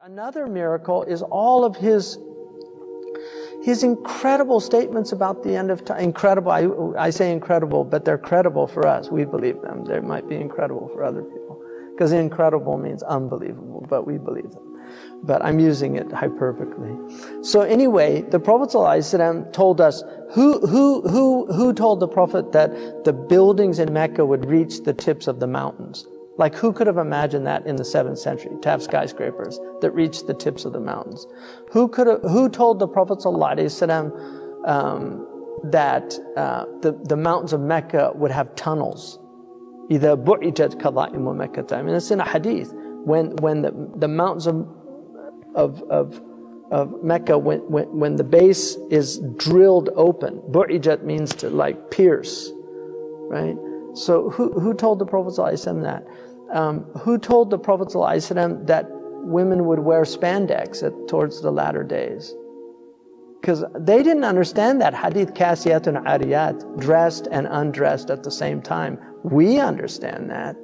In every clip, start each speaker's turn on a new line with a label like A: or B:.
A: Another miracle is all of his incredible statements about the end of time. Incredible, I say incredible, but they're credible for us. We believe them. They might be incredible for other people, because incredible means unbelievable, but we believe them. But I'm using it hyperbolically. So anyway, the Prophet ﷺ told us, who told the Prophet that the buildings in Mecca would reach the tips of the mountains? Like, who could have imagined that in the 7th century, to have skyscrapers that reached the tips of the mountains? Who told the Prophet ﷺ that the mountains of Mecca would have tunnels? إِذَا بُعِجَتْ كَضَائِمُ مَكَّةَ. I mean, it's in a hadith. When the mountains of Mecca, when the base is drilled open, bu'ijat means to like pierce, right? So who told the Prophet ﷺ that? Who told the Prophet ﷺ that women would wear spandex towards the latter days? Because they didn't understand that hadith, kasiyatun ariyat, dressed and undressed at the same time. We understand that,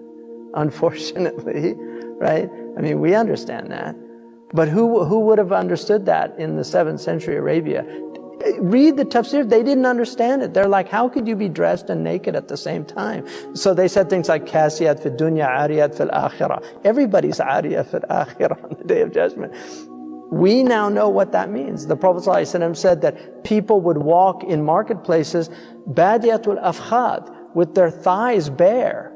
A: unfortunately, right? I mean, we understand that. But who would have understood that in the 7th century Arabia? Read the tafsir, they didn't understand it. They're like, how could you be dressed and naked at the same time? So they said things like, kasiyat fi dunya, ariyat fil akhirah. Everybody's ariyat fil akhirah on the Day of Judgment. We now know what that means. The Prophet ﷺ said that people would walk in marketplaces, badiyatul afkhad, with their thighs bare.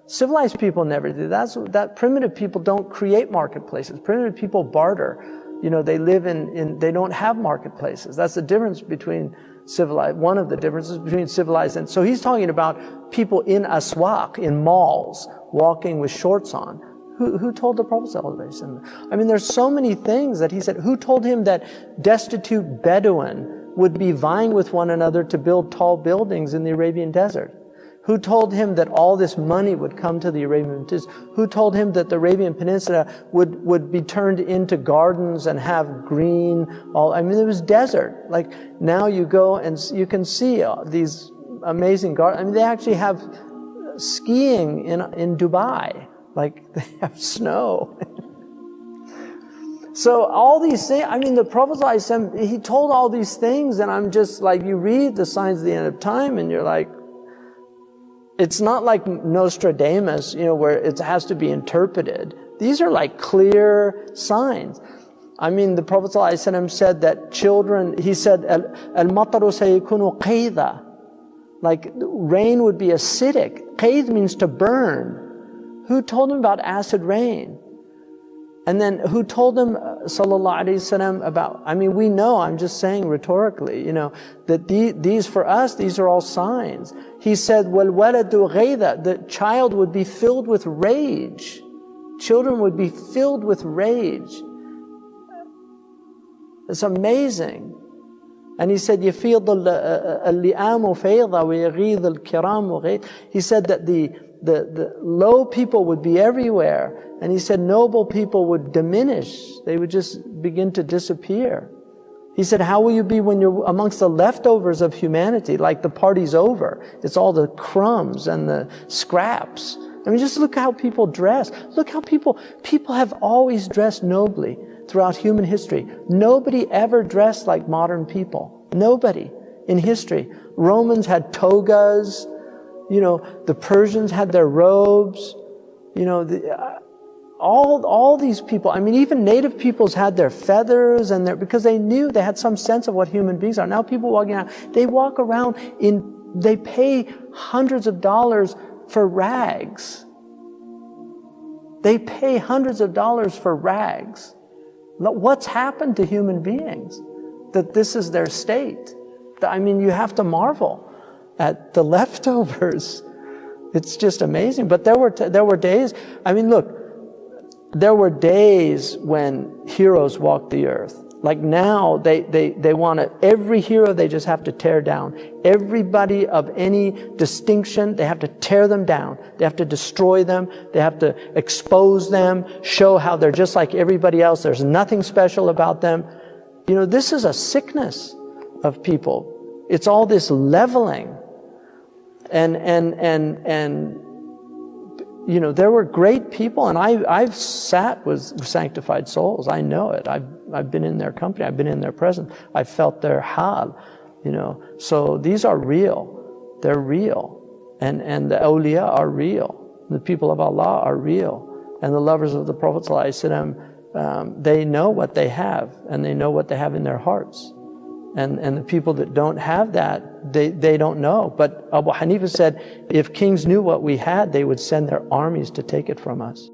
A: Civilized people never do that. Primitive people don't create marketplaces. Primitive people barter. You know, they live they don't have marketplaces. That's the difference between civilized, one of the differences between civilized and, so he's talking about people in aswaq, in malls, walking with shorts on. Who told the Prophet ﷺ? I mean, there's so many things that he said. Who told him that destitute Bedouin would be vying with one another to build tall buildings in the Arabian desert? Who told him that all this money would come to the Arabian Peninsula? Who told him that the Arabian Peninsula would be turned into gardens and have green, I mean, it was desert. Like, now you go and you can see these amazing gardens. I mean, they actually have skiing in Dubai. Like, they have snow. So all these things, I mean, the Prophet ﷺ, he told all these things, and I'm just like, you read the signs of the end of time and you're like, it's not like Nostradamus, you know, where it has to be interpreted. These are like clear signs. I mean, the Prophet ﷺ said that children, he said, al-mataru sayakunu qayda. Like, rain would be acidic. Qayd means to burn. Who told him about acid rain? And then who told him, sallallahu alayhi wasallam, about, I mean, we know, I'm just saying rhetorically, you know, that these for us, these are all signs. He said, وَالْوَلَدُ غَيْذَ, the child would be filled with rage. Children would be filled with rage. It's amazing. And he said, يَفِيضُ اللِّئَامُ فَيْضَ وَيَغِيظُ الْكِرَامُ غَيْض. He said that the low people would be everywhere. And he said noble people would diminish. They would just begin to disappear. He said, how will you be when you're amongst the leftovers of humanity? Like, the party's over. It's all the crumbs and the scraps. I mean, just look how people dress. Look how people have always dressed nobly throughout human history. Nobody ever dressed like modern people. Nobody in history. Romans had togas. You know, the Persians had their robes. You know, all these people, I mean, even native peoples had their feathers and because they knew, they had some sense of what human beings are. Now people walking around, they walk around they pay hundreds of dollars for rags. They pay hundreds of dollars for rags. What's happened to human beings that this is their state? I mean, you have to marvel at the leftovers. It's just amazing. But there were days, I mean, look, there were days when heroes walked the earth. Like, now they want to, every hero they just have to tear down. Everybody of any distinction, they have to tear them down. They have to destroy them. They have to expose them, show how they're just like everybody else. There's nothing special about them. You know, this is a sickness of people. It's all this leveling. And you know, there were great people, and I've sat with sanctified souls. I know it. I've been in their company. I've been in their presence. I've felt their hal, you know. So these are real. They're real. And the awliya are real. The people of Allah are real. And the lovers of the Prophet ﷺ, they know what they have, and they know what they have in their hearts. And the people that don't have that, they don't know. But Abu Hanifa said, if kings knew what we had, they would send their armies to take it from us.